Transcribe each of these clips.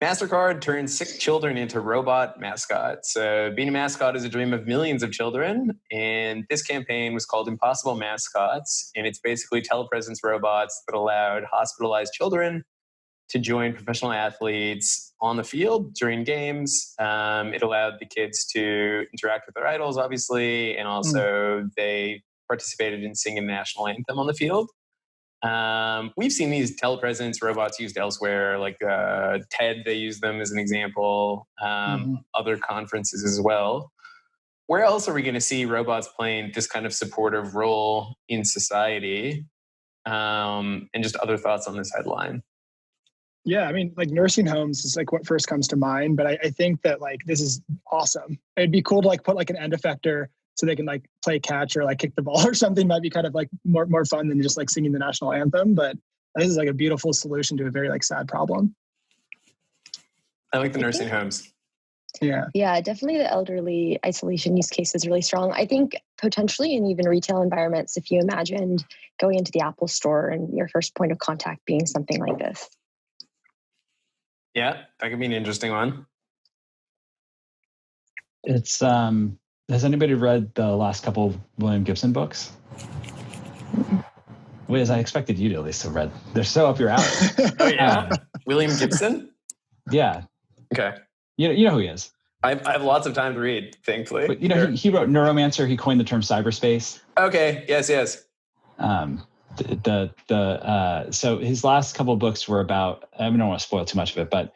Mastercard turned sick children into robot mascots. So being a mascot is a dream of millions of children. And this campaign was called Impossible Mascots. And it's basically telepresence robots that allowed hospitalized children to join professional athletes on the field during games. It allowed the kids to interact with their idols, obviously. And also they participated in singing the national anthem on the field. We've seen these telepresence robots used elsewhere, like TED, they use them as an example, other conferences as well. Where else are we going to see robots playing this kind of supportive role in society? And just other thoughts on this headline? Yeah, I mean, like nursing homes is like what first comes to mind, but I think that like this is awesome. It'd be cool to like put like an end effector so they can like play catch or like kick the ball or something. Might be kind of like more fun than just like singing the national anthem. But this is like a beautiful solution to a very like sad problem. I like the nursing homes. Yeah, definitely the elderly isolation use case is really strong. I think potentially in even retail environments, if you imagined going into the Apple store and your first point of contact being something like this. Yeah, that could be an interesting one. It's has anybody read the last couple of William Gibson books? Wiz, I expected you to at least have read. They're so up your alley. Oh yeah, William Gibson. Yeah. Okay. You know who he is. I have lots of time to read, thankfully. But, you know, he wrote Neuromancer. He coined the term cyberspace. Okay. Yes. So his last couple of books were about, I don't want to spoil too much of it, but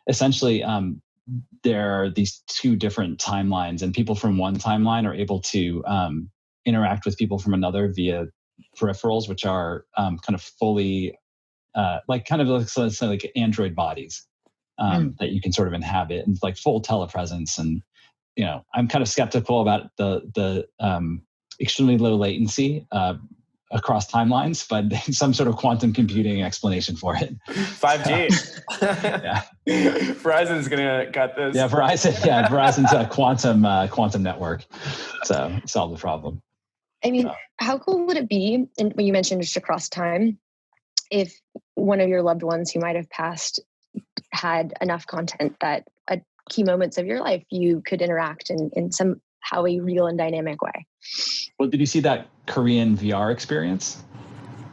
essentially there are these two different timelines, and people from one timeline are able to interact with people from another via peripherals, which are kind of fully like android bodies that you can sort of inhabit, and like full telepresence. And you know, I'm kind of skeptical about the extremely low latency across timelines, but some sort of quantum computing explanation for it. 5G. Yeah. Verizon's gonna cut this. Yeah, Verizon's a quantum network. So solve the problem. I mean, how cool would it be, and when you mentioned just across time, if one of your loved ones who might have passed had enough content that at key moments of your life you could interact in somehow a real and dynamic way? Well, did you see that Korean VR experience?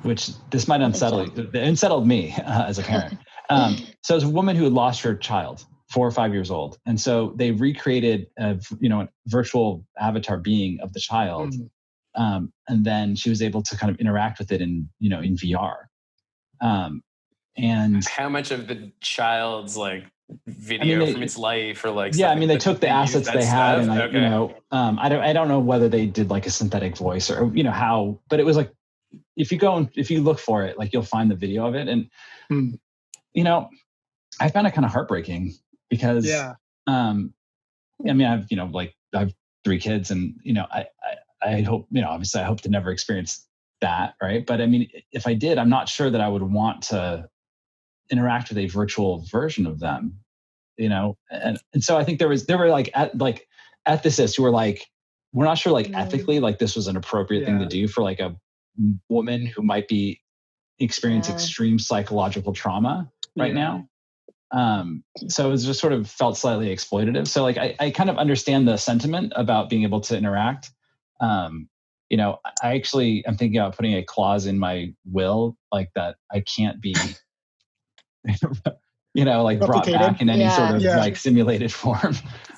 Which this might unsettle you. It unsettled me as a parent. So it was a woman who had lost her child, 4 or 5 years old. And so they recreated a virtual avatar being of the child. And then she was able to kind of interact with it in VR. And how much of the child's like video from its life or like they took the assets they had, and okay. I don't know whether they did like a synthetic voice or how, but it was like if you look for it, like you'll find the video of it. And I found it kind of heartbreaking because I have 3 kids, and I hope obviously I hope to never experience that, right? But I mean, if I did, I'm not sure that I would want to interact with a virtual version of them, and so I think there were like ethicists who were like, we're not sure like ethically like this was an appropriate thing to do for like a woman who might be experiencing extreme psychological trauma right now. So it was just sort of felt slightly exploitative. So like I kind of understand the sentiment about being able to interact. I actually am thinking about putting a clause in my will like that I can't be brought back in any sort of like simulated form.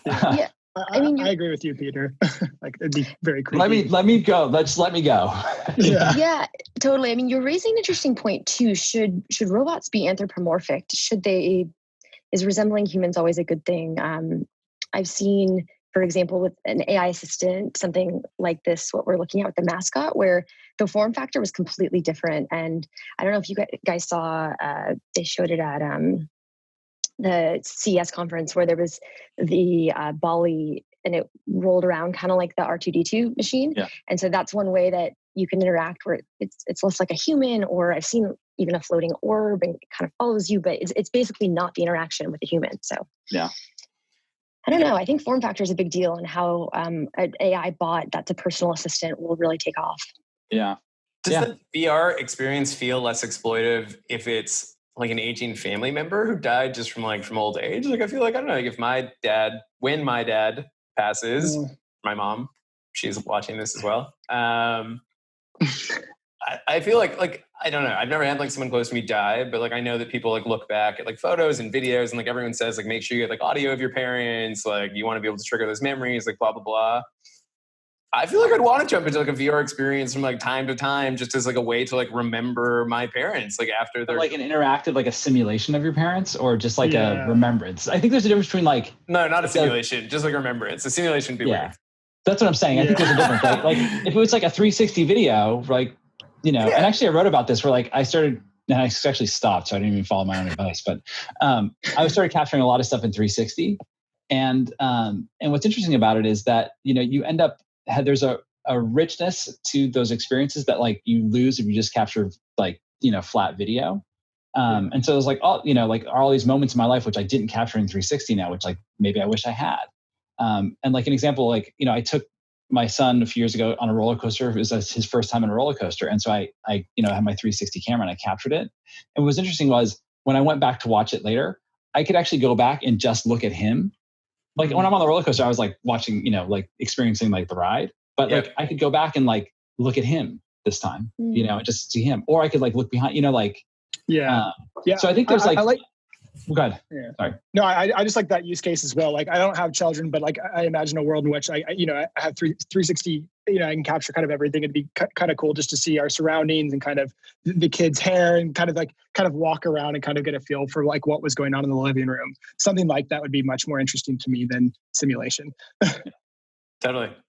I mean, I agree with you, Peter. Like it'd be very creepy. Let me go. Let me go. Yeah, totally. I mean, you're raising an interesting point too. Should robots be anthropomorphic? Is resembling humans always a good thing? I've seen, for example, with an AI assistant, something like this, what we're looking at with the Mascot, where the form factor was completely different. And I don't know if you guys saw, they showed it at the CES conference where there was the Bali and it rolled around kind of like the R2D2 machine. Yeah. And so that's one way that you can interact where it's less like a human, or I've seen even a floating orb and it kind of follows you, but it's basically not the interaction with the human. So yeah. I don't know. I think form factor is a big deal, and how an AI bot that's a personal assistant will really take off. Yeah. Does the VR experience feel less exploitive if it's like an aging family member who died just from old age. Like I feel like, I don't know, like when my dad passes, my mom, she's watching this as well. I feel like I don't know. I've never had like someone close to me die, but like I know that people like look back at like photos and videos, and like everyone says like make sure you get like audio of your parents. Like you want to be able to trigger those memories. Like blah blah blah. I feel like I'd want to jump into like a VR experience from like time to time, just as like a way to like remember my parents, like after they're like an interactive, like a simulation of your parents, or just like a remembrance. I think there's a difference between like not a simulation, just like a remembrance. A simulation would be weird. That's what I'm saying. I think there's a difference. Like if it was like a 360 video, like and actually I wrote about this where like I started. And I actually stopped, so I didn't even follow my own advice. But I started capturing a lot of stuff in 360, and what's interesting about it is that you end up there's a richness to those experiences that like you lose if you just capture like flat video. And so it was like all these moments in my life which I didn't capture in 360 now, which like maybe I wish I had. And like an example, like I took my son a few years ago on a roller coaster. It was his first time on a roller coaster. And so I had my 360 camera and I captured it. And what was interesting was when I went back to watch it later, I could actually go back and just look at him. Like when I'm on the roller coaster, I was like watching, like experiencing like the ride, but like I could go back and like look at him this time, and just see him, or I could like look behind, So I think there's go ahead. Yeah. Sorry. No, I just like that use case as well. Like I don't have children, but like I imagine a world in which I have 360, I can capture kind of everything. It'd be kind of cool just to see our surroundings and kind of the kids' hair and kind of walk around and kind of get a feel for like what was going on in the living room. Something like that would be much more interesting to me than simulation. Totally.